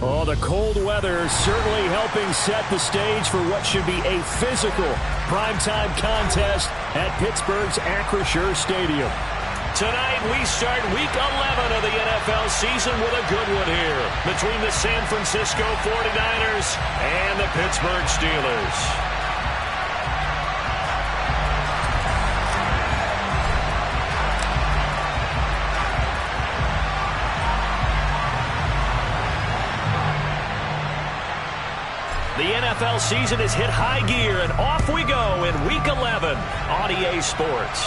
Oh, the cold weather certainly helping set the stage for what should be a physical primetime contest at Pittsburgh's Acrisure Stadium. Tonight, we start Week 11 of the NFL season with a good one here between the San Francisco 49ers and the Pittsburgh Steelers. The NFL season has hit high gear, and off we go in Week 11 on EA Sports.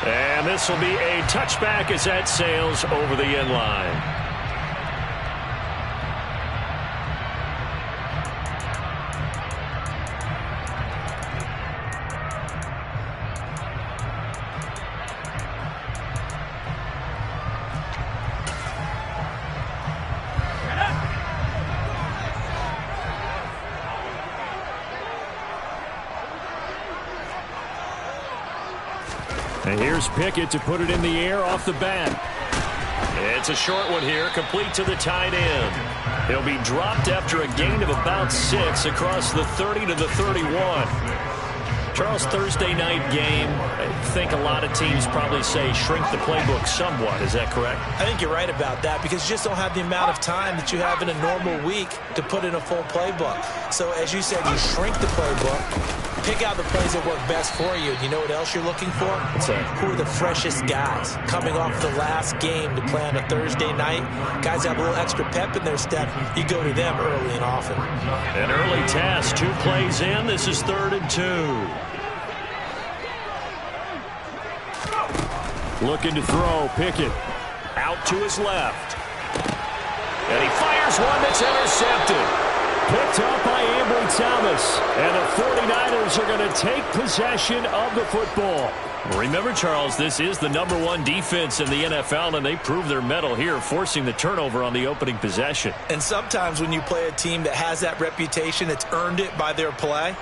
And this will be a touchback as that sails over the end line. And here's Pickett to put it in the air off the bat. It's a short one here, complete to the tight end. He'll be dropped after a gain of about 6 across the 30 to the 31. Charles, Thursday night game, I think a lot of teams probably say shrink the playbook somewhat. Is that correct? I think you're right about that because you just don't have the amount of time that you have in a normal week to put in a full playbook. So as you said, you shrink the playbook, pick out the plays that work best for you. You know what else you're looking for? What's that? Who are the freshest guys coming off the last game to play on a Thursday night? Guys have a little extra pep in their step. You go to them early and often. An early task, 2 plays in. This is 3rd and 2. Looking to throw, Pickett. Out to his left. And he fires one that's intercepted. Picked up by Ambry Thomas. And the 49ers are going to take possession of the football. Remember, Charles, this is the #1 defense in the NFL, and they prove their mettle here, forcing the turnover on the opening possession. And sometimes when you play a team that has that reputation, that's earned it by their play,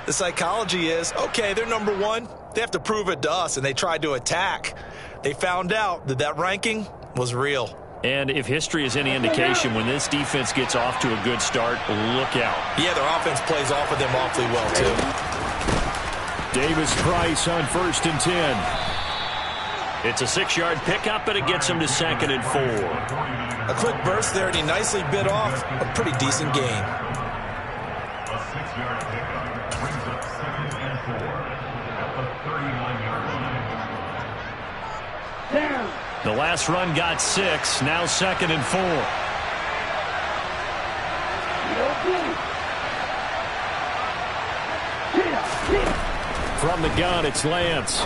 the psychology is, okay, they're #1. They have to prove it to us, and they tried to attack. They found out that that ranking was real. And if history is any indication, when this defense gets off to a good start, look out. Yeah, their offense plays off of them awfully well, too. Davis Price on 1st and 10. It's a 6-yard pickup, and it gets him to 2nd and 4. A quick burst there, and he nicely bit off a pretty decent gain. A 6-yard pickup brings up 2nd and 4 at the 39-yard line. The last run got 6, now 2nd and 4. From the gun, it's Lance.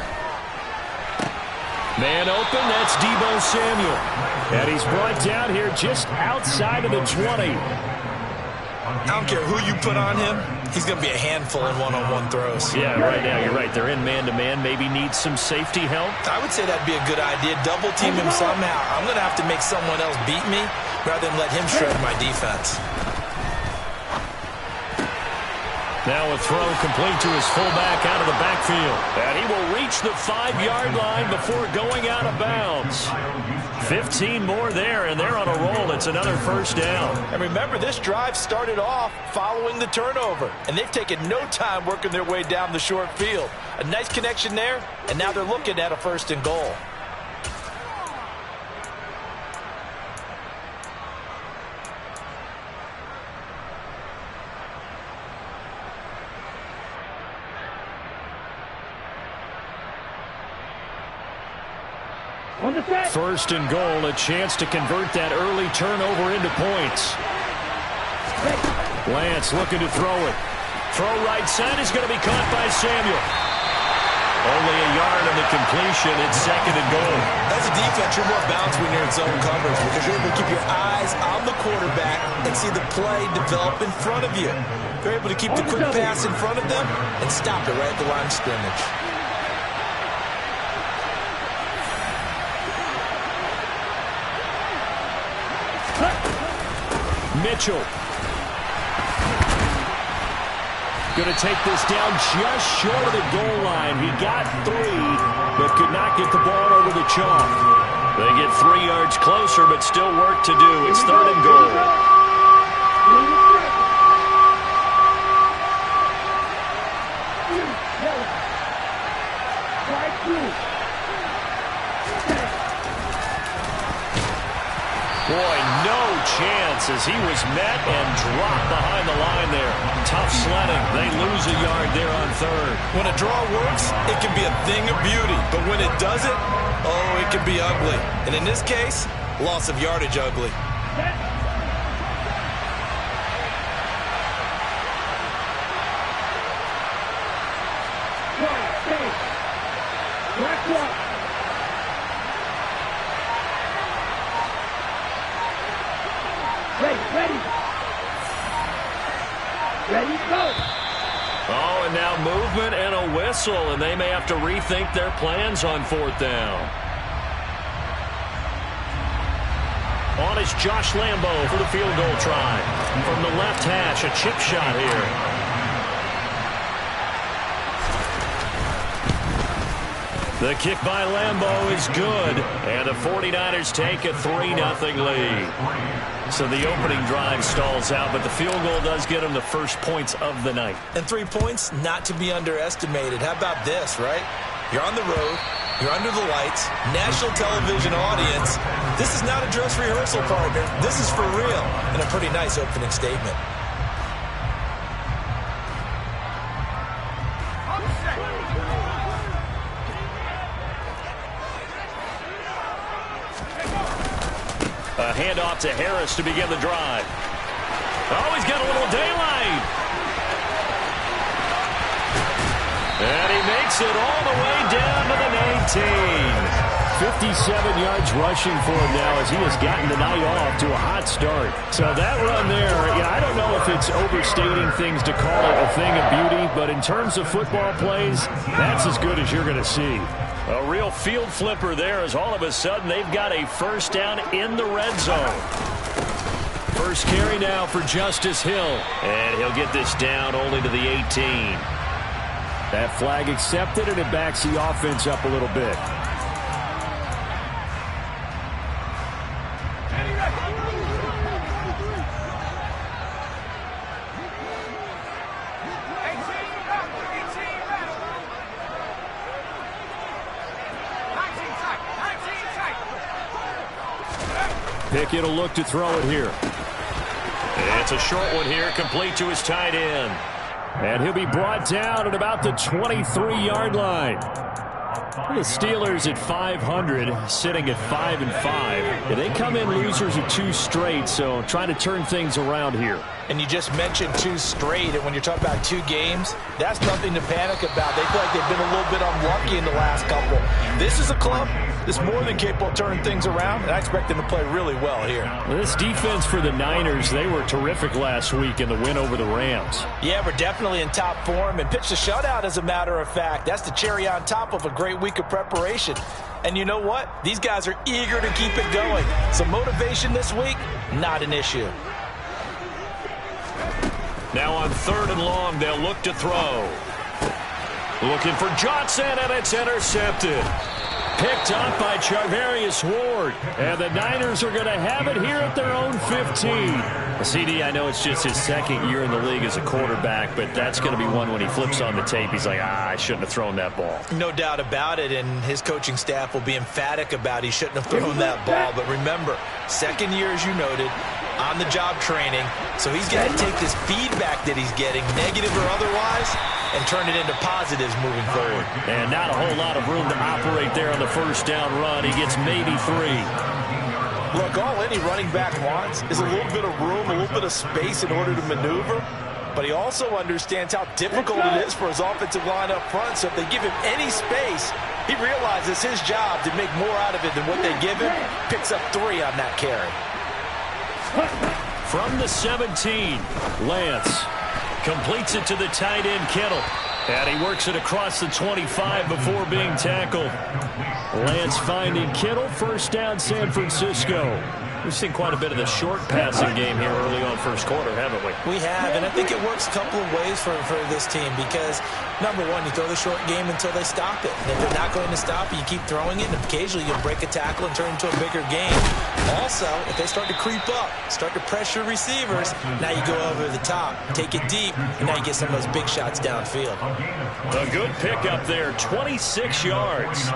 Man open, that's Deebo Samuel. And he's brought down here just outside of the 20. I don't care who you put on him, he's going to be a handful in one-on-one throws. Yeah, right now, you're right. They're in man-to-man, maybe needs some safety help. I would say that'd be a good idea. Double team him somehow. I'm going to have to make someone else beat me rather than let him shred my defense. Now a throw complete to his fullback out of the backfield. And he will reach the 5-yard line before going out of bounds. 15 more there, and they're on a roll. It's another 1st down. And remember, this drive started off following the turnover, and they've taken no time working their way down the short field. A nice connection there, and now they're looking at a 1st and goal. First and goal, a chance to convert that early turnover into points. Lance looking to throw it. Throw right side is going to be caught by Samuel. Only a yard on the completion. It's 2nd and goal. As a defense, you're more balanced when you're in zone coverage because you're able to keep your eyes on the quarterback and see the play develop in front of you. You're able to keep the quick pass in front of them and stop it right at the line of scrimmage. Mitchell. Going to take this down just short of the goal line. He got 3, but could not get the ball over the chalk. They get 3 yards closer, but still work to do. It's 3rd and goal. chance as he was met and dropped behind the line there. Tough sledding. They lose a yard there on third. When a draw works, it can be a thing of beauty. But when it doesn't, oh, it can be ugly. And in this case, loss of yardage ugly. Ready, go! Oh, and now movement and a whistle, and they may have to rethink their plans on fourth down. On is Josh Lambo for the field goal try. From the left hash, a chip shot here. The kick by Lambo is good, and the 49ers take a 3-0 lead. So the opening drive stalls out, but the field goal does get them the first points of the night. And 3 points, not to be underestimated. How about this, right? You're on the road. You're under the lights. National television audience. This is not a dress rehearsal, partner. This is for real. And a pretty nice opening statement. A handoff to Harris to begin the drive. Oh, he's got a little daylight. And he makes it all the way down to the 19. 57 yards rushing for him now as he has gotten the night off to a hot start. So that run there, I don't know if it's overstating things to call it a thing of beauty, but in terms of football plays, that's as good as you're going to see. A real field flipper there as all of a sudden they've got a first down in the red zone. First carry now for Justice Hill. And he'll get this down only to the 18. That flag accepted, and it backs the offense up a little bit. Pickett will look to throw it here. It's a short one here, complete to his tight end. And he'll be brought down at about the 23-yard line. The Steelers at 500, sitting at 5-5. Yeah, they come in losers of 2 straight, so trying to turn things around here. And you just mentioned 2 straight, and when you're talking about 2 games, that's nothing to panic about. They feel like they've been a little bit unlucky in the last couple. This is a club that's more than capable of turning things around, and I expect them to play really well here. This defense for the Niners, they were terrific last week in the win over the Rams. Yeah, we're definitely in top form, and pitched a shutout, as a matter of fact. That's the cherry on top of a great week of preparation. And you know what? These guys are eager to keep it going. So motivation this week, not an issue. Now on 3rd and long, they'll look to throw. Looking for Johnson, and it's intercepted. Picked up by Charvarius Ward. And the Niners are going to have it here at their own 15. CD, I know it's just his 2nd year in the league as a quarterback, but that's going to be one when he flips on the tape. He's like, I shouldn't have thrown that ball. No doubt about it, and his coaching staff will be emphatic about he shouldn't have thrown that ball. But remember, 2nd year, as you noted, on-the-job training. So he's got to take this feedback that he's getting, negative or otherwise, and turn it into positives moving forward. And not a whole lot of room to operate there on the first down run. He gets maybe 3. Look, all any running back wants is a little bit of room, a little bit of space in order to maneuver. But he also understands how difficult it is for his offensive line up front. So if they give him any space, he realizes his job to make more out of it than what they give him. Picks up 3 on that carry. From the 17, Lance completes it to the tight end, Kittle. And he works it across the 25 before being tackled. Lance finding Kittle, first down San Francisco. We've seen quite a bit of the short passing game here early on first quarter, haven't we? We have, and I think it works a couple of ways for this team because, number one, you throw the short game until they stop it. And if they're not going to stop it, you keep throwing it, and occasionally you'll break a tackle and turn it into a bigger game. Also, if they start to creep up, start to pressure receivers, now you go over the top, take it deep, and now you get some of those big shots downfield. A good pick up there, 26 yards.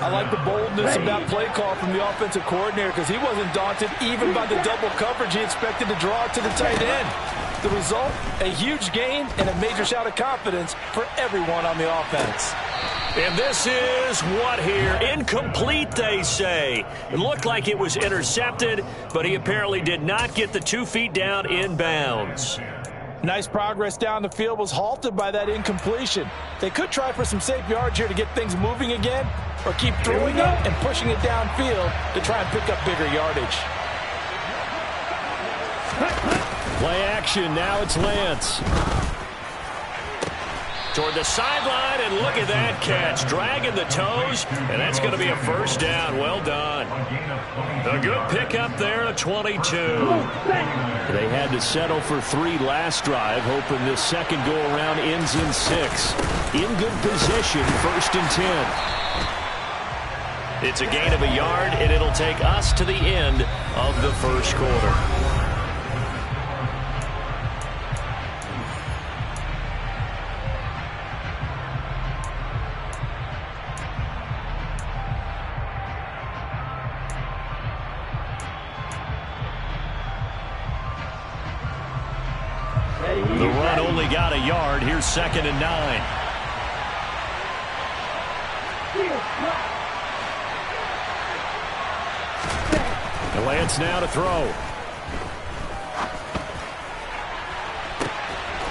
I like the boldness of that play call from the offensive coordinator because he wasn't daunted even by the double coverage he expected to draw to the tight end. The result, a huge gain and a major shout of confidence for everyone on the offense. And this is what here? Incomplete, they say. It looked like it was intercepted, but he apparently did not get the 2 feet down in bounds. Nice progress down the field was halted by that incompletion. They could try for some safe yards here to get things moving again, or keep throwing it and pushing it downfield to try and pick up bigger yardage. Play action, now it's Lance. Toward the sideline, and look at that catch. Dragging the toes, and that's going to be a first down. Well done. A good pickup there, a 22. They had to settle for 3 last drive, hoping this second go-around ends in 6. In good position, 1st and 10. It's a gain of a yard, and it'll take us to the end of the first quarter. The run only got a yard. Here's 2nd and 9. And Lance now to throw.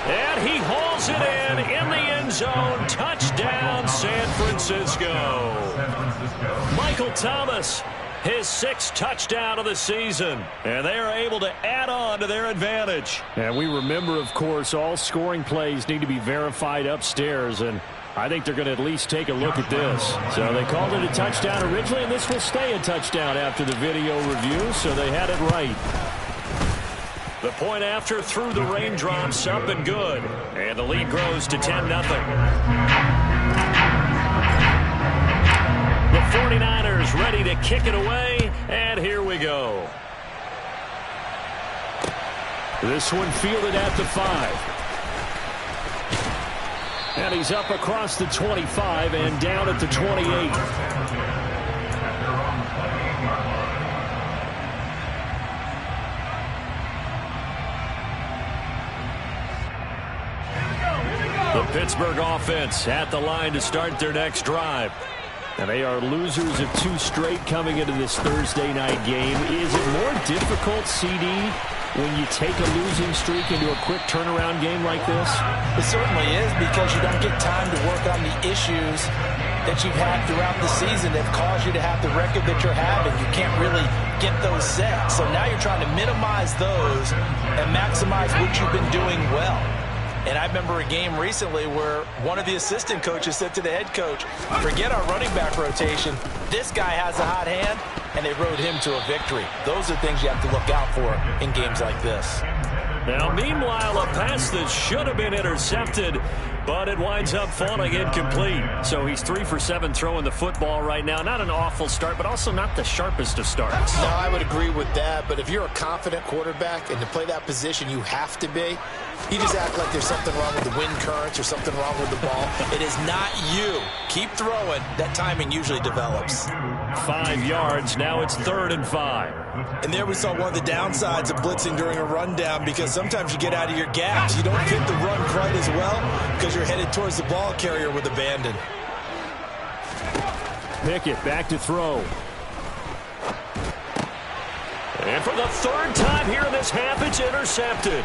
And he hauls it in the end zone. Touchdown, San Francisco. Michael Thomas, his 6th touchdown of the season. And they are able to add on to their advantage. And we remember, of course, all scoring plays need to be verified upstairs. And I think they're going to at least take a look at this. So they called it a touchdown originally, and this will stay a touchdown after the video review. So they had it right. The point after through the raindrops, up and good. And the lead grows to 10-0. The 49ers ready to kick it away, and here we go. This one fielded at the 5. And he's up across the 25 and down at the 28. The Pittsburgh offense at the line to start their next drive. And they are losers of 2 straight coming into this Thursday night game. Is it more difficult, CD, when you take a losing streak into a quick turnaround game like this? It certainly is, because you don't get time to work on the issues that you've had throughout the season that caused you to have the record that you're having. You can't really get those set. So now you're trying to minimize those and maximize what you've been doing well. And I remember a game recently where one of the assistant coaches said to the head coach, forget our running back rotation. This guy has a hot hand, and they rode him to a victory. Those are things you have to look out for in games like this. Now, meanwhile, a pass that should have been intercepted, but it winds up falling incomplete. So he's 3 for 7 throwing the football right now. Not an awful start, but also not the sharpest of starts. No, I would agree with that. But if you're a confident quarterback and to play that position, you have to be. You just act like there's something wrong with the wind currents or something wrong with the ball. It is not you. Keep throwing. That timing usually develops. 5 yards. Now it's 3rd and 5. And there we saw one of the downsides of blitzing during a rundown, because sometimes you get out of your gaps. You don't fit the run quite as well because you're headed towards the ball carrier with abandon. Pickett back to throw. And for the 3rd time here in this half, it's intercepted.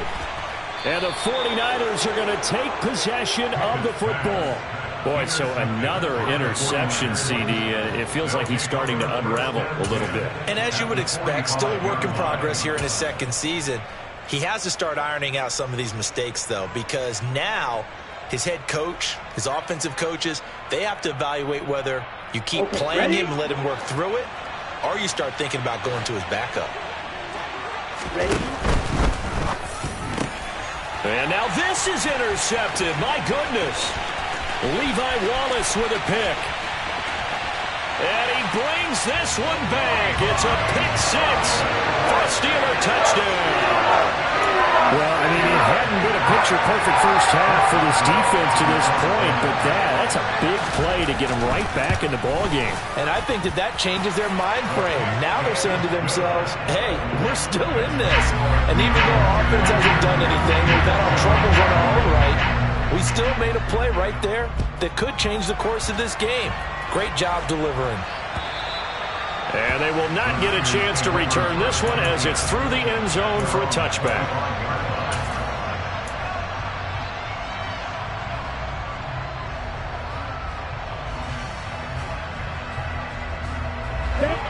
And the 49ers are going to take possession of the football. Boy, so another interception, CD. It feels like he's starting to unravel a little bit. And as you would expect, still a work in progress here in his 2nd season. He has to start ironing out some of these mistakes, though, because now his head coach, his offensive coaches, they have to evaluate whether you keep playing him and let him work through it, or you start thinking about going to his backup. And now this is intercepted. My goodness. Levi Wallace with a pick. And he brings this one back. It's a pick 6 for a Steeler touchdown. Well, I mean, it hadn't been a picture-perfect first half for this defense to this point, but that's a big play to get them right back in the ballgame. And I think that changes their mind frame. Now they're saying to themselves, hey, we're still in this. And even though our offense hasn't done anything, we've had our troubles on our own right, we still made a play right there that could change the course of this game. Great job delivering. And they will not get a chance to return this one as it's through the end zone for a touchback.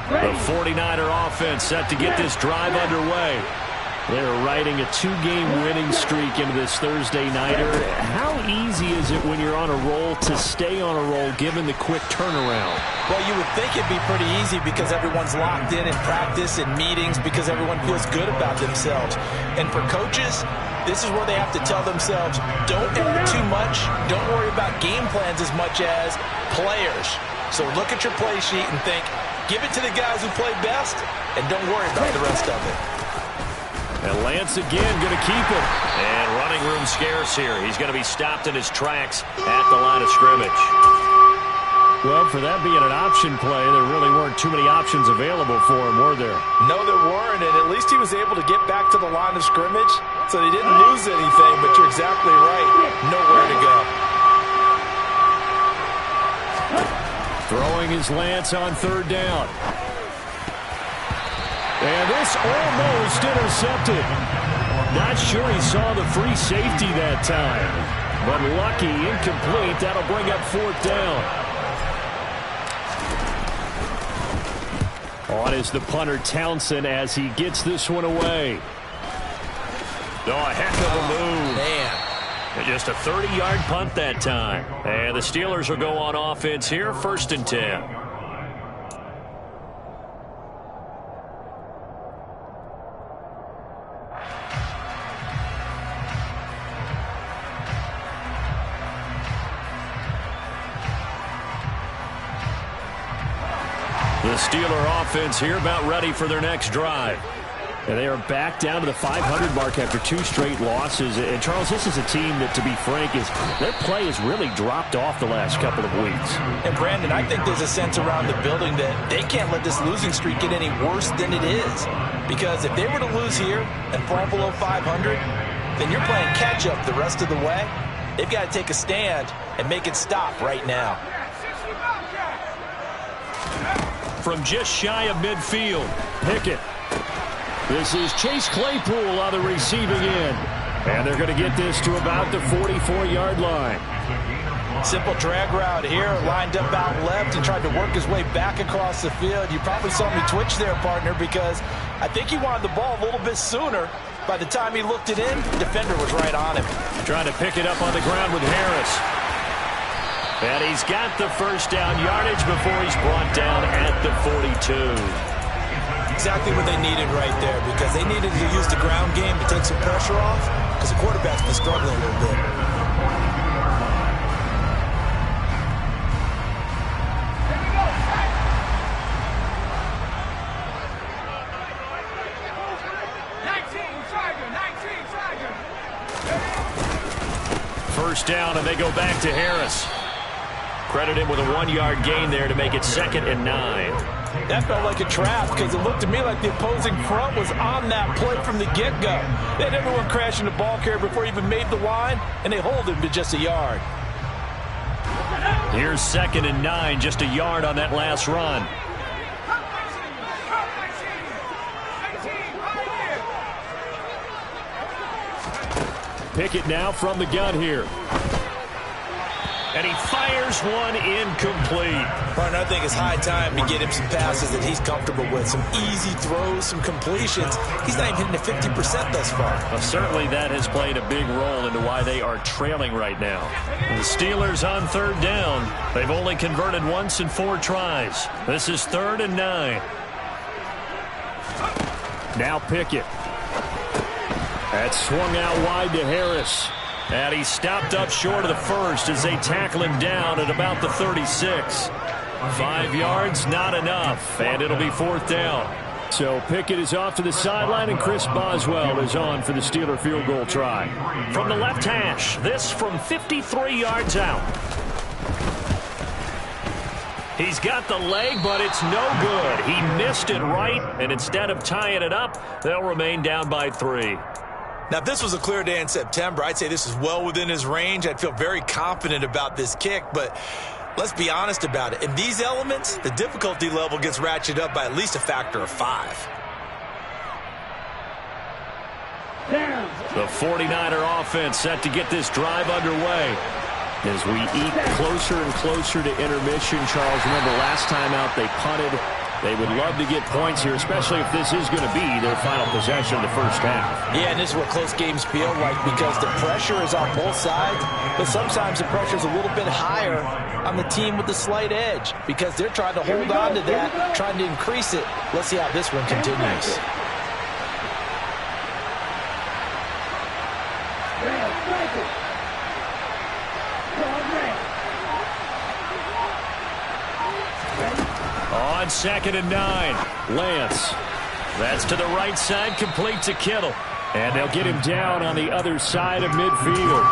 The 49er offense set to get this drive underway. They're riding a two-game winning streak into this Thursday nighter. How easy is it when you're on a roll to stay on a roll given the quick turnaround? Well, you would think it'd be pretty easy because everyone's locked in practice and meetings because everyone feels good about themselves. And for coaches, this is where they have to tell themselves, don't effort too much, don't worry about game plans as much as players. So look at your play sheet and think, give it to the guys who play best, and don't worry about the rest of it. And Lance again going to keep it. And running room scarce here. He's going to be stopped in his tracks at the line of scrimmage. Well, for that being an option play, there really weren't too many options available for him, were there? No, there weren't, and at least he was able to get back to the line of scrimmage, so he didn't lose anything, but you're exactly right. Nowhere to go. Throwing his Lance on third down. And this almost intercepted. Not sure he saw the free safety that time. But lucky, incomplete. That'll bring up fourth down. On is the punter Townsend as he gets this one away. Oh, a heck of a move. Man. Just a 30-yard punt that time. And the Steelers will go on offense here, 1st and 10. The Steeler offense here about ready for their next drive. And they are back down to the 500 mark after 2 straight losses. And, Charles, this is a team that, to be frank, their play has really dropped off the last couple of weeks. And, Brandon, I think there's a sense around the building that they can't let this losing streak get any worse than it is. Because if they were to lose here and fall below 500, then you're playing catch-up the rest of the way. They've got to take a stand and make it stop right now. From just shy of midfield, Pickett. This is Chase Claypool on the receiving end. And they're going to get this to about the 44-yard line. Simple drag route here, lined up out left and tried to work his way back across the field. You probably saw me twitch there, partner, because I think he wanted the ball a little bit sooner. By the time he looked it in, the defender was right on him. trying to pick it up on the ground with Harris. And he's got the first down yardage before he's brought down at the 42. Exactly what they needed right there, because they needed to use the ground game to take some pressure off, because the quarterback's been struggling a little bit. First down, and they go back to Harris. Credit him with a 1-yard gain there to make it 2nd and 9. That felt like a trap, because it looked to me like the opposing front was on that play from the get-go. They had everyone crashing the ball carrier before he even made the line, and they hold him to just a yard. Here's 2nd and 9, just a yard on that last run. Pickett now from the gun here. And he fires one incomplete. Partner, I think it's high time to get him some passes that he's comfortable with. Some easy throws, some completions. He's not even hitting the 50% thus far. Well, certainly that has played a big role into why they are trailing right now. The Steelers on 3rd down. They've only converted once in 4 tries. This is 3rd and 9. Now Pickett. That's swung out wide to Harris. And he stopped up short of the first as they tackle him down at about the 36. 5 yards, not enough, and it'll be 4th down. So Pickett is off to the sideline, and Chris Boswell is on for the Steeler field goal try. From the left hash, this from 53 yards out. He's got the leg, but it's no good. He missed it right, and instead of tying it up, they'll remain down by 3. Now, if this was a clear day in September, I'd say this is well within his range. I'd feel very confident about this kick, but let's be honest about it. In these elements, the difficulty level gets ratcheted up by at least a factor of 5. The 49er offense set to get this drive underway. As we eat closer and closer to intermission, Charles, remember last time out they punted. They would love to get points here, especially if this is going to be their final possession of the first half. Yeah, and this is what close games feel like because the pressure is on both sides, but sometimes the pressure is a little bit higher on the team with the slight edge because they're trying to hold on to that, trying to increase it. Let's see how this one continues. On 2nd and 9, Lance. That's to the right side, complete to Kittle. And they'll get him down on the other side of midfield.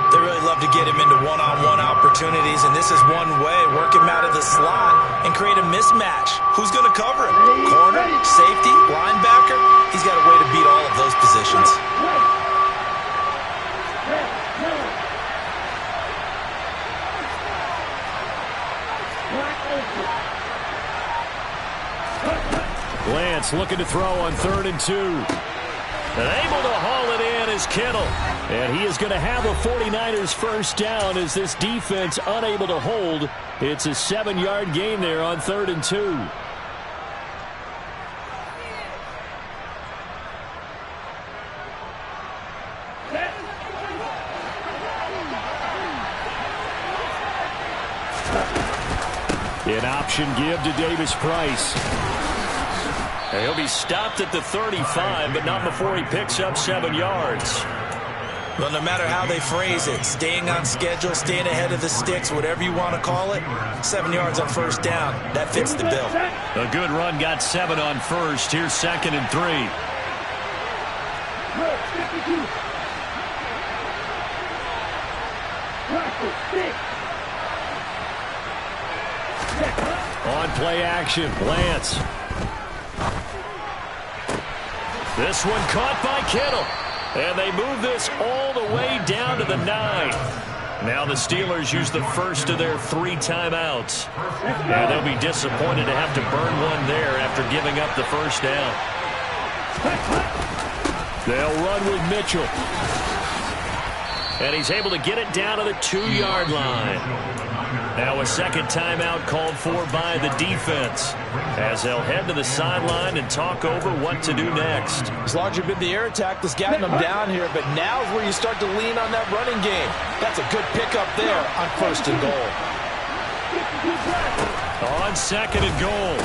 They really love to get him into one-on-one opportunities, and this is one way. Work him out of the slot and create a mismatch. Who's going to cover him? Corner, safety, linebacker? He's got a way to beat all of those positions. Lance looking to throw on 3rd and 2. And able to haul it in is Kittle. And he is going to have a 49ers first down as this defense unable to hold. It's a 7-yard gain there on 3rd and 2. An option give to Davis Price. And he'll be stopped at the 35, but not before he picks up 7 yards. Well, no matter how they phrase it, staying on schedule, staying ahead of the sticks, whatever you want to call it, 7 yards on first down, that fits the bill. A good run got 7 on first. Here's 2nd and 3. On play action, Lance. This one caught by Kittle. And they move this all the way down to the 9. Now the Steelers use the first of their 3 timeouts. And they'll be disappointed to have to burn one there after giving up the first down. They'll run with Mitchell. And he's able to get it down to the 2-yard line. Now a second timeout called for by the defense as they'll head to the sideline and talk over what to do next. It's largely been the air attack that's gotten them down here, but now is where you start to lean on that running game. That's a good pickup there on 1st and goal. On 2nd and goal,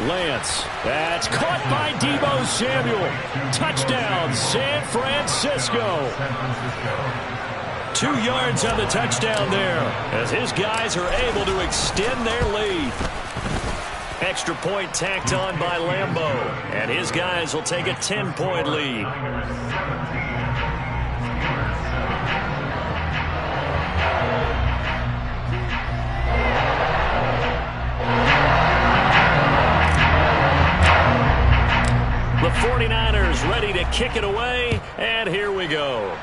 Lance. That's caught by Deebo Samuel. Touchdown, San Francisco. 2 yards on the touchdown there as his guys are able to extend their lead. Extra point tacked on by Lambeau, and his guys will take a 10-point lead. The 49ers ready to kick it away, and here we go.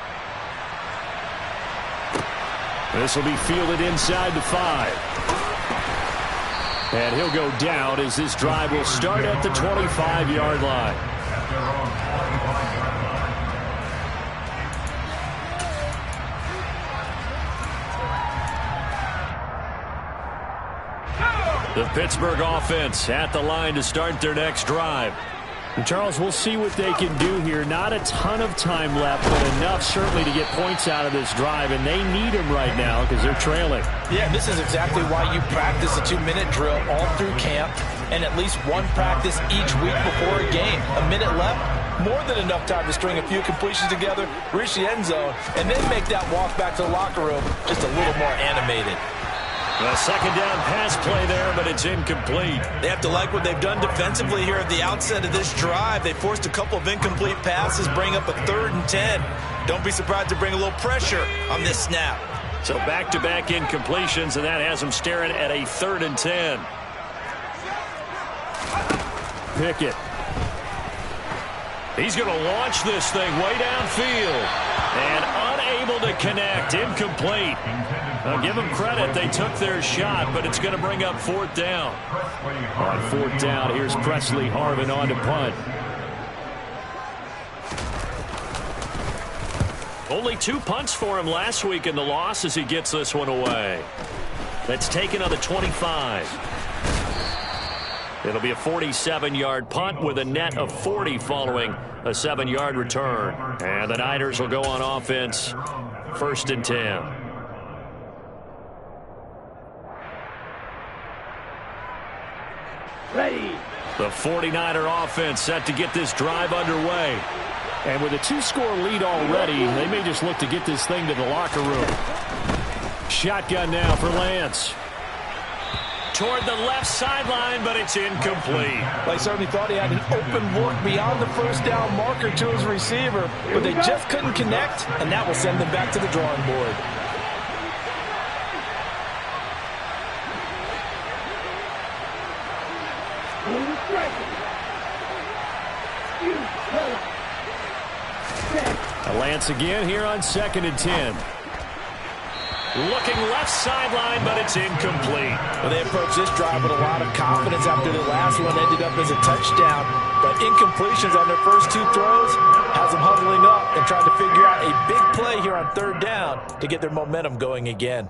This will be fielded inside the 5. And he'll go down as this drive will start at the 25-yard line. The Pittsburgh offense at the line to start their next drive. And Charles, we'll see what they can do here. Not a ton of time left, but enough certainly to get points out of this drive, and they need them right now because they're trailing. Yeah, this is exactly why you practice a 2-minute drill all through camp and at least one practice each week before a game. A minute left, more than enough time to string a few completions together, reach the end zone, and then make that walk back to the locker room just a little more animated. A second down pass play there, but it's incomplete. They have to like what they've done defensively here at the outset of this drive. They forced a couple of incomplete passes, bring up a 3rd and 10. Don't be surprised to bring a little pressure on this snap. So back-to-back incompletions, and that has them staring at a 3rd and 10. Pickett. He's going to launch this thing way downfield. And unable to connect. Incomplete. Now give them credit. They took their shot, but it's going to bring up 4th down. On 4th down, here's Presley Harvin on to punt. Only 2 punts for him last week in the loss as he gets this one away. That's taken on the 25. It'll be a 47-yard punt with a net of 40 following a 7-yard return. And the Niners will go on offense, 1st and 10. Ready. The 49er offense set to get this drive underway. And with a 2-score lead already, they may just look to get this thing to the locker room. Shotgun now for Lance. Toward the left sideline, but it's incomplete. They certainly thought he had an open look beyond the 1st down marker to his receiver, but they just couldn't connect, and that will send them back to the drawing board. Lance again here on 2nd and 10. Looking left sideline, but it's incomplete. Well, they approached this drive with a lot of confidence after the last one ended up as a touchdown. But incompletions on their first 2 throws has them huddling up and trying to figure out a big play here on 3rd down to get their momentum going again.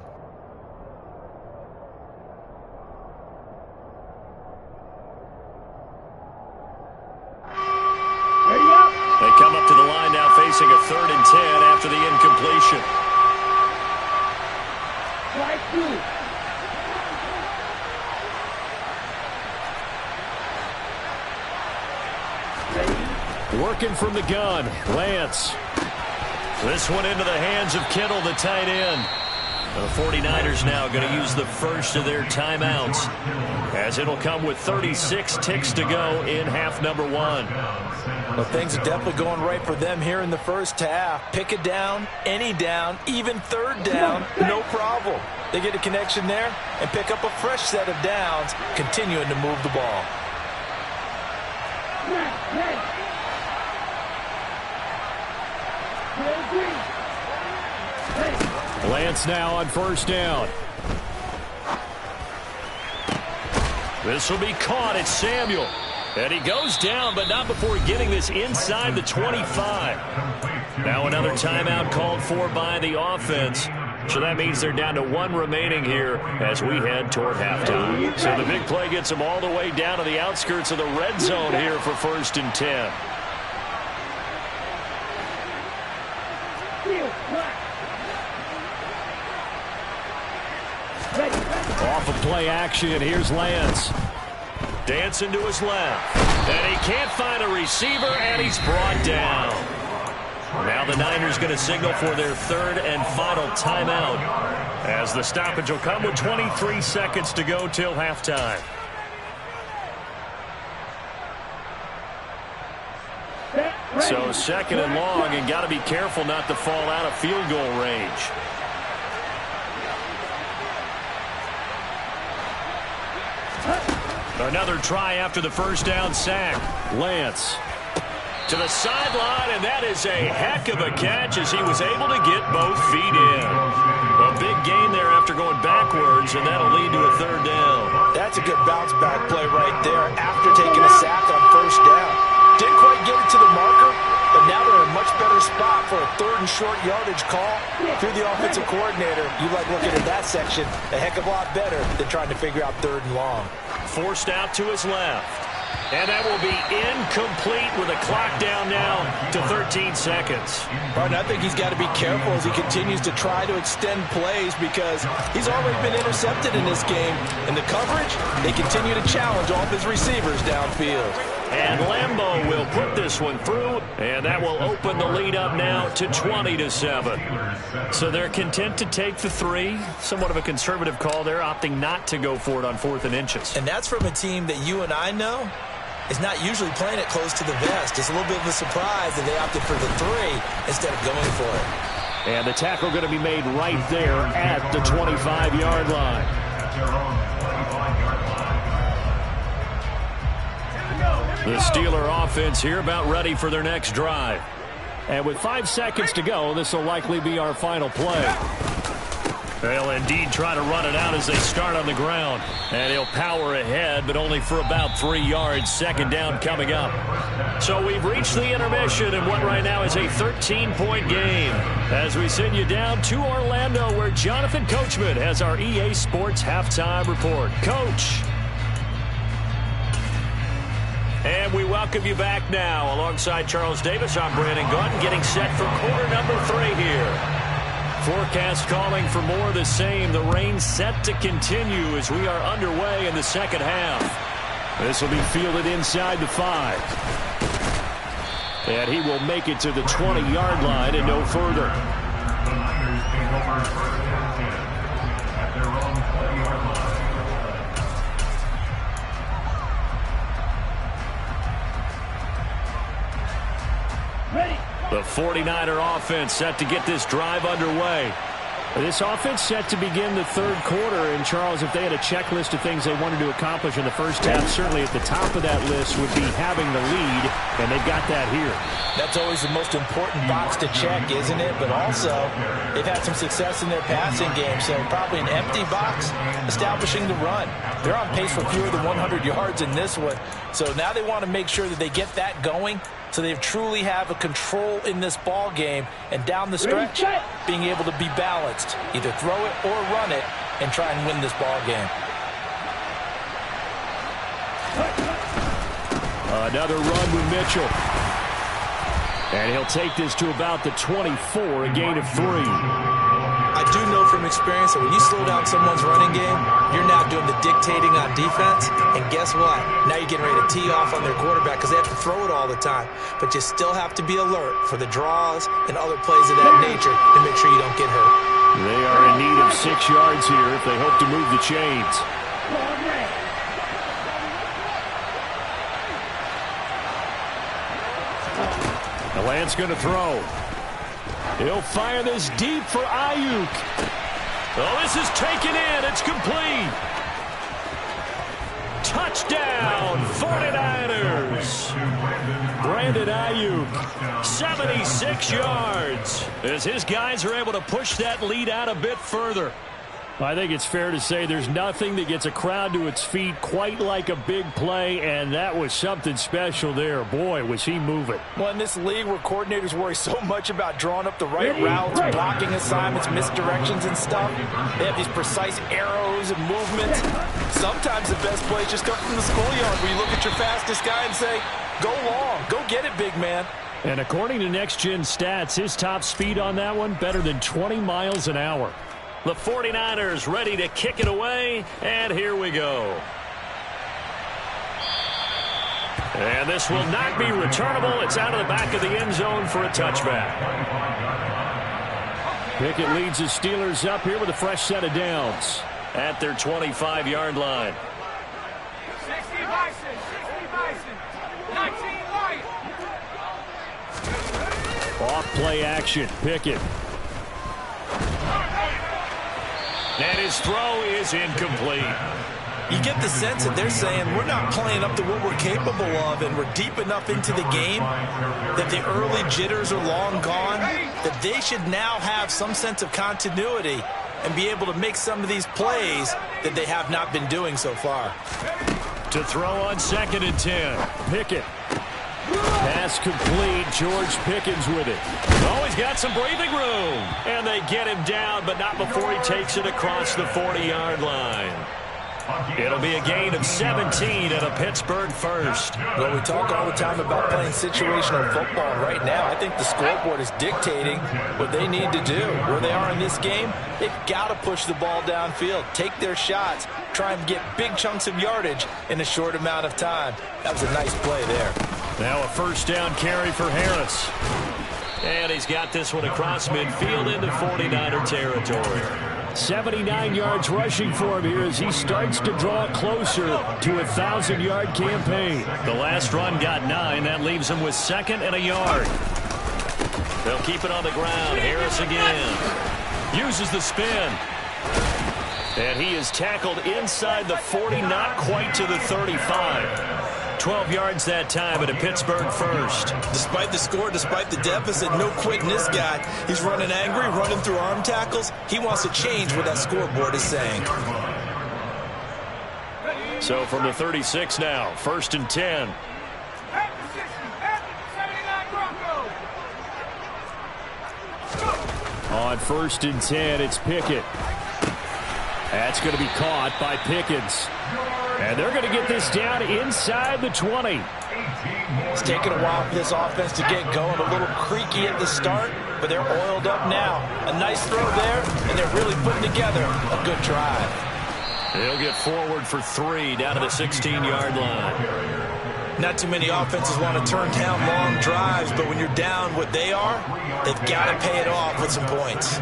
They come up to the line now facing a 3rd and 10 after the incompletion. Working from the gun, Lance. This one into the hands of Kittle, the tight end. The 49ers now going to use the first of their timeouts, as it'll come with 36 ticks to go in half number 1. Well, things are definitely going right for them here in the first half. Pick a down, any down, even 3rd down, no problem. They get a connection there and pick up a fresh set of downs, continuing to move the ball. Lance now on 1st down. This will be caught. It's Samuel. And he goes down, but not before getting this inside the 25. Now another timeout called for by the offense. So that means they're down to 1 remaining here as we head toward halftime. So the big play gets them all the way down to the outskirts of the red zone here for 1st and 10. Off of play action, here's Lance. Dancing to his left. And he can't find a receiver, and he's brought down. Now the Niners going to signal for their 3rd and final timeout, as the stoppage will come with 23 seconds to go till halftime. So 2nd and long, and got to be careful not to fall out of field goal range. Another try after the 1st down sack. Lance. To the sideline, and that is a heck of a catch as he was able to get both feet in. A big gain there after going backwards, and that'll lead to a 3rd down. That's a good bounce-back play right there after taking a sack on 1st down. Didn't quite get it to the marker, but now they're in a much better spot for a 3rd and short yardage call. Through the offensive coordinator, you like looking at that section a heck of a lot better than trying to figure out 3rd and long. Forced out to his left. And that will be incomplete with a clock down now to 13 seconds. Martin, I think he's got to be careful as he continues to try to extend plays because he's already been intercepted in this game. And the coverage, they continue to challenge all of his receivers downfield. And Lambeau will put this one through, and that will open the lead up now to 20-7. So they're content to take the 3. Somewhat of a conservative call there, opting not to go for it on 4th and inches. And that's from a team that you and I know is not usually playing it close to the vest. It's a little bit of a surprise that they opted for the 3 instead of going for it. And the tackle going to be made right there at the 25-yard line. The Steeler offense here about ready for their next drive. And with 5 seconds to go, this will likely be our final play. They'll indeed try to run it out as they start on the ground. And he'll power ahead, but only for about 3 yards. Second down coming up. So we've reached the intermission in what right now is a 13-point game. As we send you down to Orlando, where Jonathan Coachman has our EA Sports halftime report. Coach. And we welcome you back now. Alongside Charles Davis, I'm Brandon Gaudin, getting set for quarter number 3 here. Forecast calling for more of the same. The rain set to continue as we are underway in the second half. This will be fielded inside the 5. And he will make it to the 20-yard line and no further. The Niners take over first and 10 at their own 20-yard line. The 49er offense set to get this drive underway. This offense set to begin the 3rd quarter. And, Charles, if they had a checklist of things they wanted to accomplish in the first half, certainly at the top of that list would be having the lead, and they've got that here. That's always the most important box to check, isn't it? But also, they've had some success in their passing game, so probably an empty box establishing the run. They're on pace for fewer than 100 yards in this one, so now they want to make sure that they get that going so they truly have a control in this ball game, and down the stretch, being able to be balanced. Either throw it or run it and try and win this ball game. Another run with Mitchell. And he'll take this to about the 24, a gain of 3. I do know from experience that when you slow down someone's running game, you're now doing the dictating on defense. And guess what? Now you're getting ready to tee off on their quarterback because they have to throw it all the time. But you still have to be alert for the draws and other plays of that nature to make sure you don't get hurt. They are in need of 6 yards here if they hope to move the chains. The Lance going to throw. He'll fire this deep for Ayuk. Oh, this is taken in. It's complete. Touchdown, 49ers. Brandon Ayuk, 76 yards, as his guys are able to push that lead out a bit further. I think it's fair to say there's nothing that gets a crowd to its feet quite like a big play, and that was something special there. Boy, was he moving. Well, in this league where coordinators worry so much about drawing up the right routes, blocking assignments, misdirections and stuff, they have these precise arrows and movements. Sometimes the best plays just come from the schoolyard where you look at your fastest guy and say, go long, go get it, big man. And according to Next Gen Stats, his top speed on that one, better than 20 miles an hour. The 49ers ready to kick it away, and here we go. And this will not be returnable. It's out of the back of the end zone for a touchback. Pickett leads the Steelers up here with a fresh set of downs. At their 25-yard line. 60 Bison, 19 Lions. Off-play action, Pickett. And his throw is incomplete. You get the sense that they're saying we're not playing up to what we're capable of, and we're deep enough into the game that the early jitters are long gone, that they should now have some sense of continuity and be able to make some of these plays that they have not been doing so far. To throw on 2nd and 10. Pickett. Pass complete. George Pickens with it. Oh, he's got some breathing room. And they get him down, but not before he takes it across the 40-yard line. It'll be a gain of 17 and a Pittsburgh first. Well, we talk all the time about playing situational football. Right now, I think the scoreboard is dictating what they need to do. Where they are in this game, they've got to push the ball downfield, take their shots, try and get big chunks of yardage in a short amount of time. That was a nice play there. Now a first down carry for Harris. And he's got this one across midfield into 49er territory. 79 yards rushing for him here as he starts to draw closer to a 1,000-yard campaign. The last run got 9. That leaves him with 2nd and a yard. They'll keep it on the ground. Harris again. Uses the spin. And he is tackled inside the 40, not quite to the 35. 12 yards that time at a Pittsburgh first. Despite the score, despite the deficit, no quitting this guy. He's running angry, running through arm tackles. He wants to change what that scoreboard is saying. So from the 36 now, 1st and 10. On 1st and 10, it's Pickett. That's going to be caught by Pickens. And they're going to get this down inside the 20. It's taken a while for this offense to get going. A little creaky at the start, but they're oiled up now. A nice throw there, and they're really putting together a good drive. They'll get forward for 3 down to the 16-yard line. Not too many offenses want to turn down long drives, but when you're down what they are, they've got to pay it off with some points.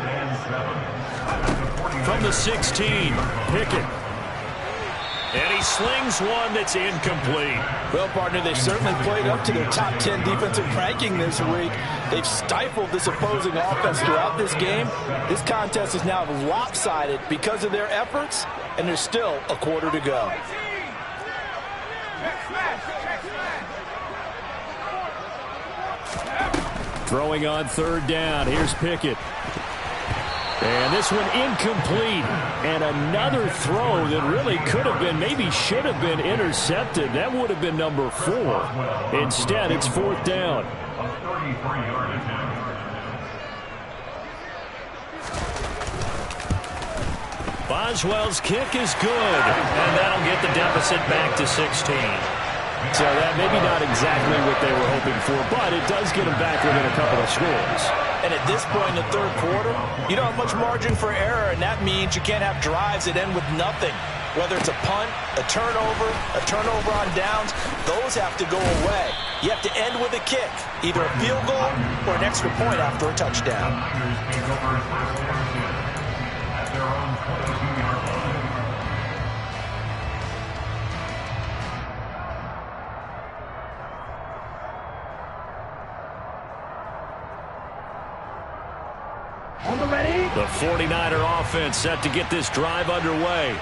From the 16, Pickett. And he slings one that's incomplete. Well, partner, they certainly played up to their top 10 defensive ranking this week. They've stifled this opposing offense throughout this game. This contest is now lopsided because of their efforts, and there's still a quarter to go. Throwing on 3rd down. Here's Pickett. And this one incomplete. And another throw that really could have been, maybe should have been intercepted. That would have been number 4. Instead, it's 4th down. Boswell's kick is good. And that'll get the deficit back to 16. So that maybe not exactly what they were hoping for, but it does get them back within a couple of scores. And at this point in the 3rd quarter, you don't have much margin for error, and that means you can't have drives that end with nothing. Whether it's a punt, a turnover on downs, those have to go away. You have to end with a kick, either a field goal or an extra point after a touchdown. The 49er offense set to get this drive underway.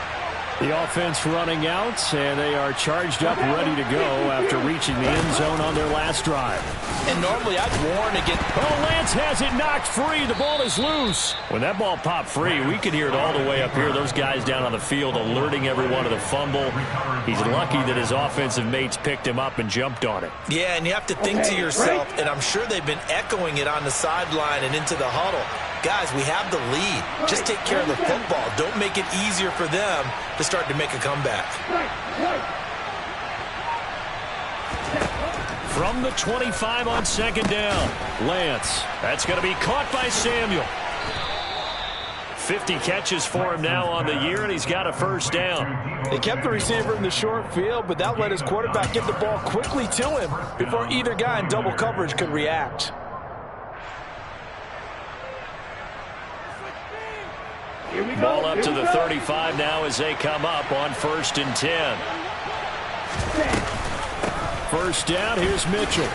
The offense running out, and they are charged up, ready to go after reaching the end zone on their last drive. And normally I'd warn against... Oh, Lance has it knocked free. The ball is loose. When that ball popped free, we could hear it all the way up here. Those guys down on the field alerting everyone to the fumble. He's lucky that his offensive mates picked him up and jumped on it. Yeah, and you have to think to yourself, and I'm sure they've been echoing it on the sideline and into the huddle. Guys, we have the lead. Just take care of the football. Don't make it easier for them to start to make a comeback. From the 25 on 2nd down, Lance. That's going to be caught by Samuel. 50 catches for him now on the year, and he's got a 1st down. They kept the receiver in the short field, but that let his quarterback get the ball quickly to him before either guy in double coverage could react. Ball up to the 35 now as they come up on 1st and 10. 1st down, here's Mitchell.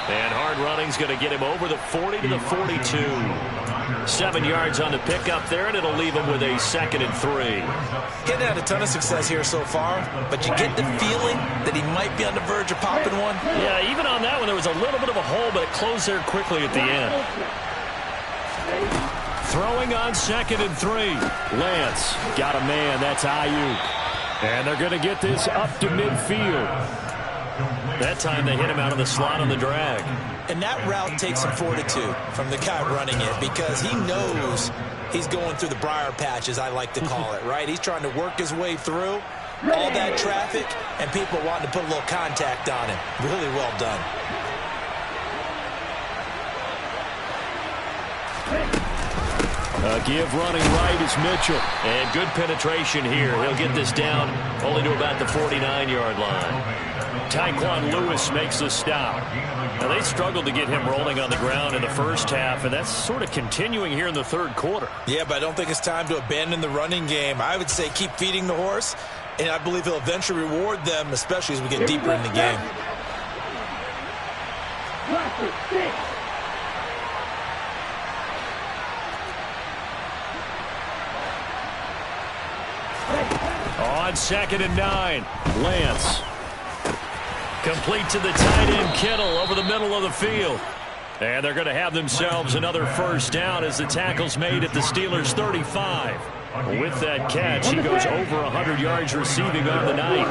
And hard running's going to get him over the 40 to the 42. 7 yards on the pickup there, and it'll leave him with a 2nd and 3. He hadn't had a ton of success here so far, but you get the feeling that he might be on the verge of popping one. Yeah, even on that one, there was a little bit of a hole, but it closed there quickly at the end. Throwing on 2nd and 3. Lance got a man. That's Ayuk. And they're going to get this up to midfield. That time they hit him out of the slot on the drag. And that route takes some fortitude from the guy running it because he knows he's going through the briar patch, as I like to call it, right? He's trying to work his way through all that traffic and people wanting to put a little contact on him. Really well done. A give running right is Mitchell. And good penetration here. He'll get this down only to about the 49-yard line. Tyquan Lewis makes the stop. Now, they struggled to get him rolling on the ground in the first half, and that's sort of continuing here in the third quarter. Yeah, but I don't think it's time to abandon the running game. I would say keep feeding the horse, and I believe he'll eventually reward them, especially as we get deeper in the game. On 2nd and 9, Lance. Complete to the tight end, Kittle, over the middle of the field. And they're going to have themselves another first down as the tackle's made at the Steelers' 35. With that catch, he goes over 100 yards receiving on the night.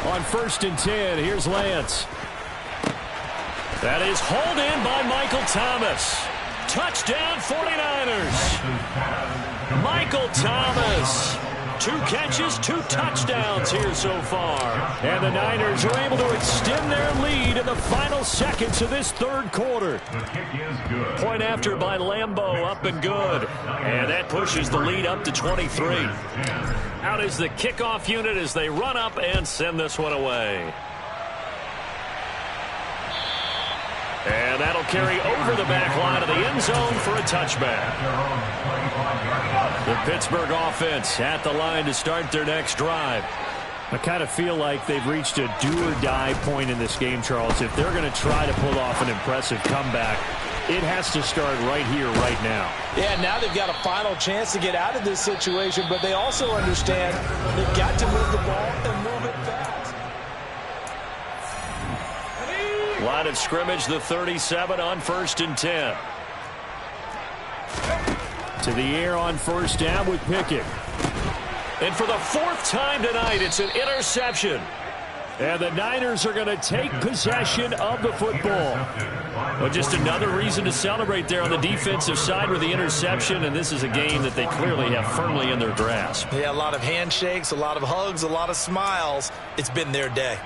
On 1st and 10, here's Lance. That is hauled in by Michael Thomas. Touchdown 49ers. Michael Thomas. 2 catches, 2 touchdowns here so far. And the Niners are able to extend their lead in the final seconds of this third quarter. Point after by Lambeau, up and good. And that pushes the lead up to 23. Out is the kickoff unit as they run up and send this one away. And that'll carry over the back line of the end zone for a touchback. The Pittsburgh offense at the line to start their next drive. I kind of feel like they've reached a do-or-die point in this game, Charles. If they're going to try to pull off an impressive comeback, it has to start right here, right now. Yeah, now they've got a final chance to get out of this situation, but they also understand they've got to move the ball and move it fast. Line of scrimmage, the 37 on 1st and 10. To the air on 1st down with Pickett. And for the 4th time tonight, it's an interception. And the Niners are going to take possession of the football. Well, just another reason to celebrate there on the defensive side with the interception, and this is a game that they clearly have firmly in their grasp. Yeah, a lot of handshakes, a lot of hugs, a lot of smiles. It's been their day.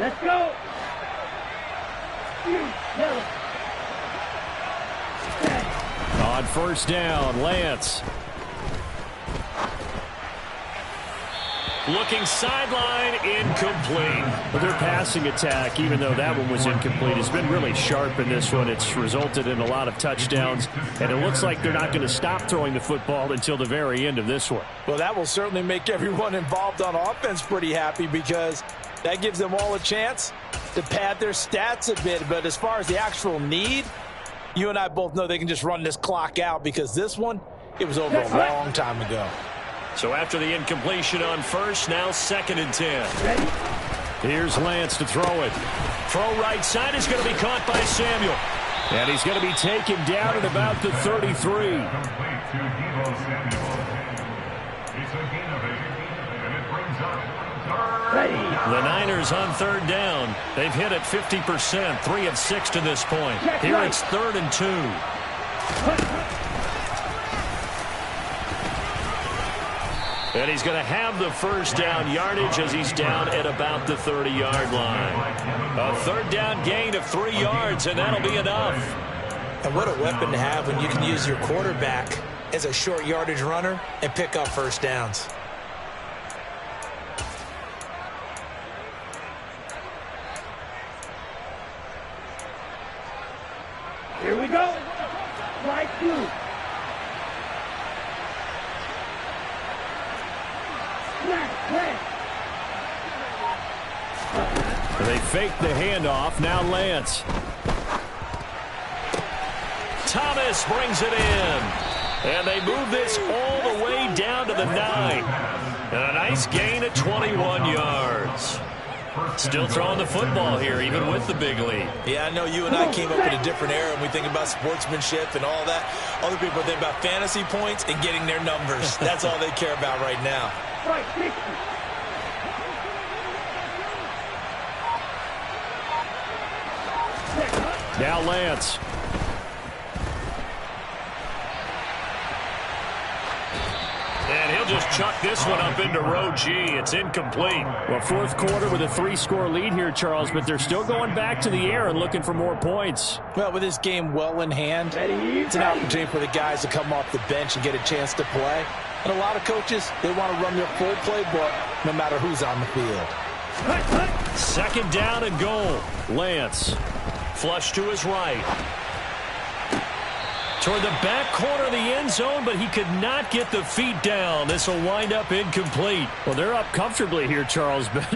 Let's go. On 1st down, Lance. Looking sideline, incomplete. Well, their passing attack, even though that one was incomplete, has been really sharp in this one. It's resulted in a lot of touchdowns, and it looks like they're not going to stop throwing the football until the very end of this one. Well, that will certainly make everyone involved on offense pretty happy because that gives them all a chance to pad their stats a bit. But as far as the actual need, you and I both know they can just run this clock out because this one, it was over a long time ago. So after the incompletion on 1st, now 2nd and 10. Here's Lance to throw it. Throw right side is going to be caught by Samuel. And he's going to be taken down at about the 33. The Niners on 3rd down. They've hit it 50%, 3 of 6 to this point. Here it's 3rd and 2. And he's going to have the first down yardage as he's down at about the 30-yard line. A 3rd down gain of 3 yards, and that'll be enough. And what a weapon to have when you can use your quarterback as a short yardage runner and pick up first downs. Here we go. Right through. They fake the handoff. Now Lance. Thomas brings it in. And they move this all the way down to the 9. And a nice gain of 21 yards. Still throwing the football here, even with the big lead. Yeah, I know you and I came up in a different era, and we think about sportsmanship and all that. Other people think about fantasy points and getting their numbers. That's all they care about right now. Right, 60. Now Lance. And he'll just chuck this one up into row G. It's incomplete. Well, fourth quarter with a 3-score lead here, Charles, but they're still going back to the air and looking for more points. Well, with this game well in hand, it's an opportunity for the guys to come off the bench and get a chance to play. And a lot of coaches, they want to run their full playbook no matter who's on the field. Second down and goal. Lance. Flush to his right. Toward the back corner of the end zone, but he could not get the feet down. This will wind up incomplete. Well, they're up comfortably here, Charles, but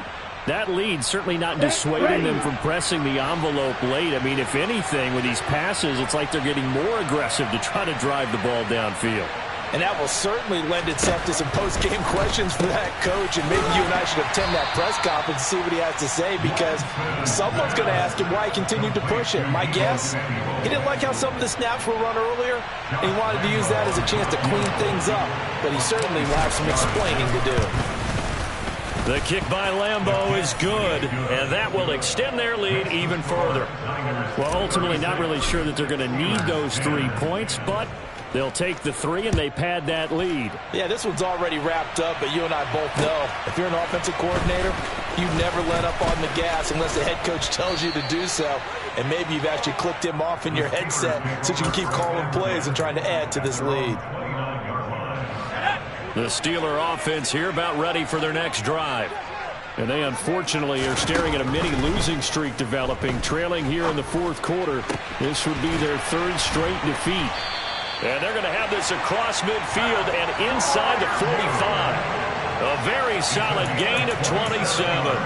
that lead certainly not dissuading them from pressing the envelope late. I mean, if anything, with these passes, it's like they're getting more aggressive to try to drive the ball downfield. And that will certainly lend itself to some post-game questions for that coach. And maybe you and I should attend that press conference and see what he has to say, because someone's going to ask him why he continued to push it. My guess, he didn't like how some of the snaps were run earlier, and he wanted to use that as a chance to clean things up. But he certainly will have some explaining to do. The kick by Lambeau is good, and that will extend their lead even further. Well, ultimately not really sure that they're going to need those 3 points, but they'll take the 3 and they pad that lead. Yeah, this one's already wrapped up, but you and I both know if you're an offensive coordinator, you never let up on the gas unless the head coach tells you to do so. And maybe you've actually clicked him off in your headset so you can keep calling plays and trying to add to this lead. The Steeler offense here about ready for their next drive. And they unfortunately are staring at a mini losing streak developing, trailing here in the fourth quarter. This would be their 3rd straight defeat. And they're going to have this across midfield and inside the 45. A very solid gain of 27.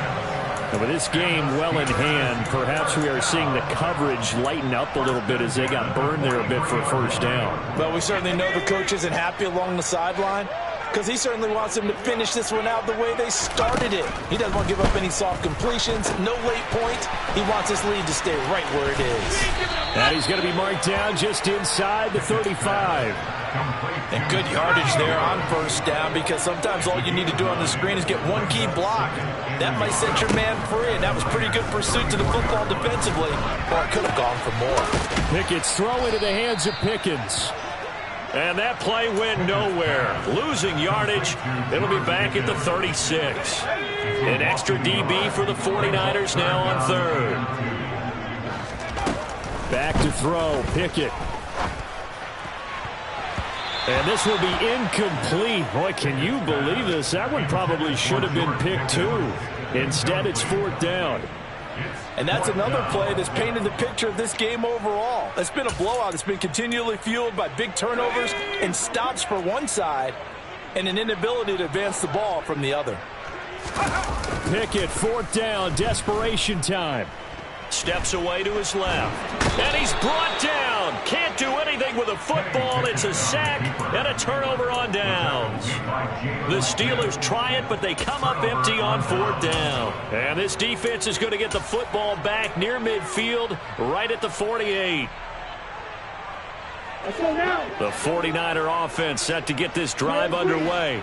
And with this game well in hand, perhaps we are seeing the coverage lighten up a little bit as they got burned there a bit for a first down. Well, we certainly know the coach isn't happy along the sideline, because he certainly wants them to finish this one out the way they started it. He doesn't want to give up any soft completions, no late points. He wants his lead to stay right where it is. And he's going to be marked down just inside the 35. And good yardage there on first down, because sometimes all you need to do on the screen is get one key block. That might set your man free, and that was pretty good pursuit to the football defensively. Or it could have gone for more. Pickett's throw into the hands of Pickens. And that play went nowhere. Losing yardage. It'll be back at the 36. An extra DB for the 49ers now on 3rd. Back to throw, Pickett. And this will be incomplete. Boy, can you believe this? That one probably should have been picked too. Instead, it's 4th down. And that's another play that's painted the picture of this game overall. It's been a blowout. It's been continually fueled by big turnovers and stops for one side and an inability to advance the ball from the other. Pickett, 4th down, desperation time. Steps away to his left. And he's brought down. Can't do anything with a football. It's a sack and a turnover on downs. The Steelers try it, but they come up empty on 4th down. And this defense is going to get the football back near midfield, right at the 48. Let's go now. The 49er offense set to get this drive underway.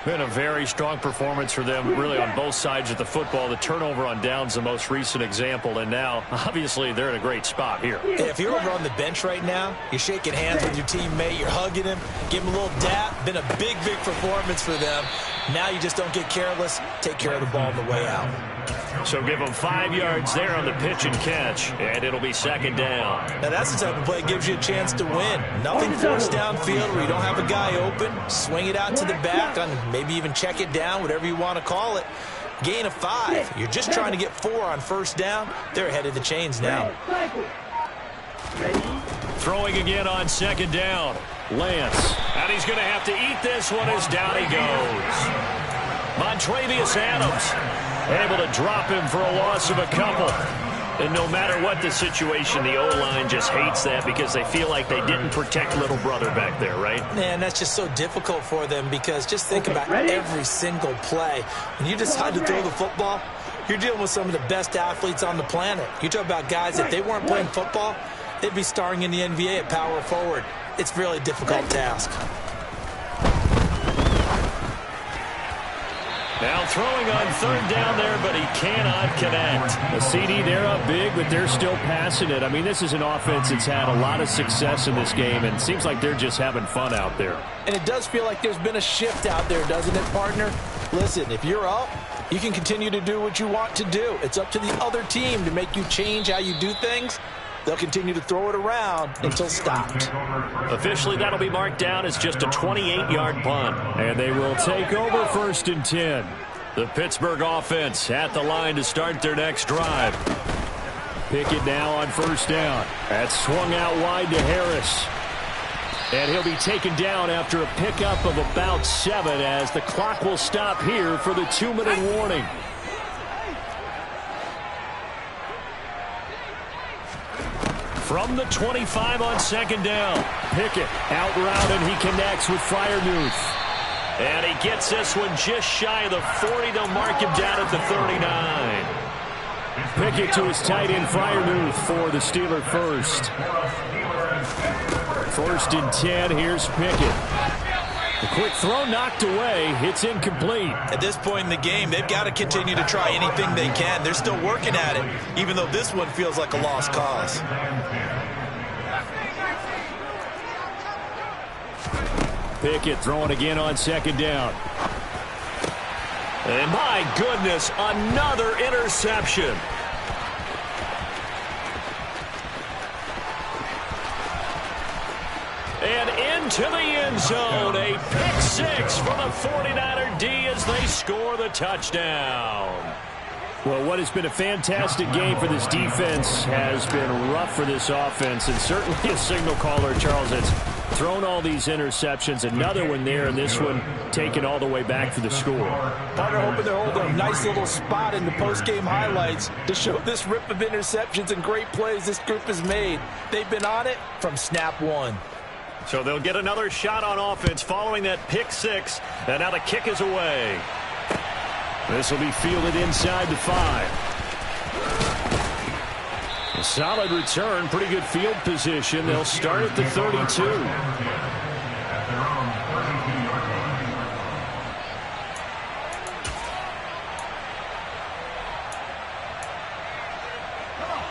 Been a very strong performance for them, really, on both sides of the football. The turnover on downs, the most recent example, and now, obviously, they're in a great spot here. If you're over on the bench right now, you're shaking hands with your teammate, you're hugging him, give him a little dap. Been a big, big performance for them. Now you just don't get careless. Take care of the ball on the way out. So give them 5 yards there on the pitch and catch, and it'll be 2nd down. Now that's the type of play that gives you a chance to win. Nothing forced downfield where you don't have a guy open. Swing it out to the back, on maybe even check it down, whatever you want to call it. Gain of 5. You're just trying to get 4 on first down. They're ahead of the chains now. Throwing again on 2nd down. Lance. And he's going to have to eat this one as down he goes. Montravius Adams able to drop him for a loss of a couple. And no matter what the situation, the O-line just hates that because they feel like they didn't protect little brother back there, right? Man, that's just so difficult for them because just think about every single play. When you decide to throw the football, You're dealing with some of the best athletes on the planet. You talk about guys, if they weren't playing football, they'd be starring in the NBA at power forward. It's really a difficult task. Now throwing on third down there, but he cannot connect. The CD, they're up big, but they're still passing it. I mean, this is an offense that's had a lot of success in this game, and it seems like they're just having fun out there. And it does feel like there's been a shift out there, doesn't it, partner? Listen, if you're up, you can continue to do what you want to do. It's up to the other team to make you change how you do things. They'll continue to throw it around until stopped. Officially, that'll be marked down as just a 28-yard punt. And they will take over 1st and 10. The Pittsburgh offense at the line to start their next drive. Pickett now on 1st down. That's swung out wide to Harris. And he'll be taken down after a pickup of about 7 as the clock will stop here for the 2-minute warning. From the 25 on 2nd down. Pickett out route, and he connects with Freiermuth. And he gets this one just shy of the 40. They'll mark him down at the 39. Pickett to his tight end, Freiermuth, for the Steeler first. 1st and 10, here's Pickett. The quick throw knocked away. It's incomplete. At this point in the game, they've got to continue to try anything they can. They're still working at it, even though this one feels like a lost cause. Pickett throwing again on 2nd down. And my goodness, another interception. And into the end zone, a pick 6 for the 49er D as they score the touchdown. Well, what has been a fantastic game for this defense has been rough for this offense, and certainly a signal caller, Charles, that's thrown all these interceptions. Another one there, and this one taken all the way back for the score. Partner hoping they're holding a nice little spot in the post-game highlights to show this rip of interceptions and great plays this group has made. They've been on it from snap one. So they'll get another shot on offense following that pick 6, and now the kick is away. This will be fielded inside the 5. A solid return, pretty good field position. They'll start at the 32.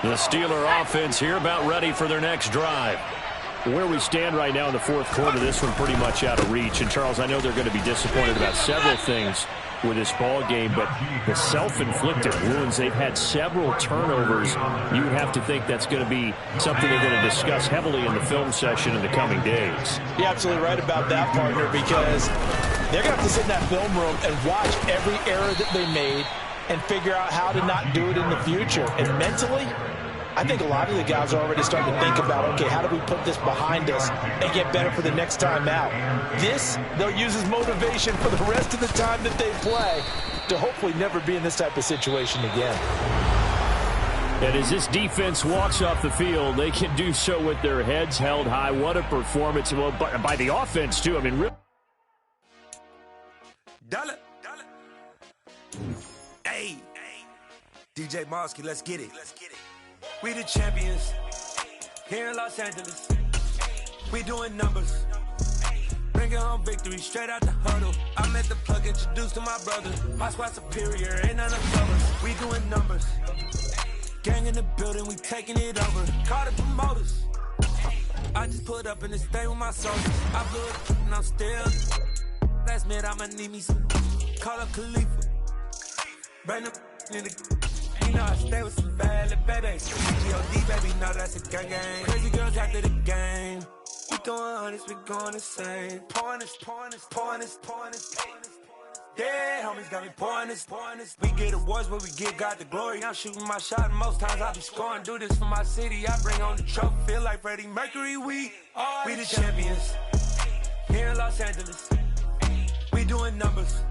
The Steeler offense here about ready for their next drive. Where we stand right now in the 4th quarter, this one pretty much out of reach. And, Charles, I know they're going to be disappointed about several things with this ball game, but the self-inflicted wounds, they've had several turnovers. You have to think that's going to be something they're going to discuss heavily in the film session in the coming days. You're absolutely right about that, partner, because they're going to have to sit in that film room and watch every error that they made and figure out how to not do it in the future. And mentally, I think a lot of the guys are already starting to think about, okay, how do we put this behind us and get better for the next time out? This, they'll use as motivation for the rest of the time that they play to hopefully never be in this type of situation again. And as this defense walks off the field, they can do so with their heads held high. What a performance. Well, by the offense, too. I mean, really. Dollar. Hey, DJ Mosky, let's get it. We the champions here in Los Angeles. We doing numbers. Bringing home victory straight out the huddle. I'm at the plug, introduced to my brother. My squad superior, ain't none of us. We doing numbers. Gang in the building, we taking it over. Call the promoters. I just put up in this thing with my soldiers. I blew it and I'm still. Last minute, I'ma need me some. Call up Khalifa. Bring them in the. You know I stay with some bad little babies. G.O.D. baby, know that's a gang. Crazy girls after the game. We throwing hundreds, we going insane. Pouring this. Yeah, homies got me pouring this. We get awards, but we give God the glory. I'm shooting my shot, and most times I be scoring. Do this for my city, I bring on the trophy. Feel like Freddie Mercury, we the champions. Here in Los Angeles, we doing numbers.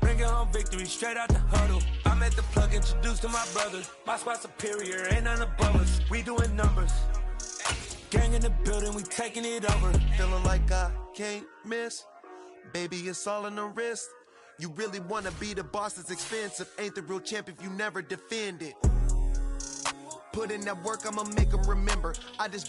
Bringing home victory straight out the huddle. I'm at the plug, introduced to my brother. My squad superior, ain't none above us. We doing numbers. Gang in the building, we taking it over. Feeling like I can't miss. Baby, it's all in the wrist. You really wanna be the boss, it's expensive. Ain't the real champ if you never defend it. Put in that work, I'ma make them remember. I just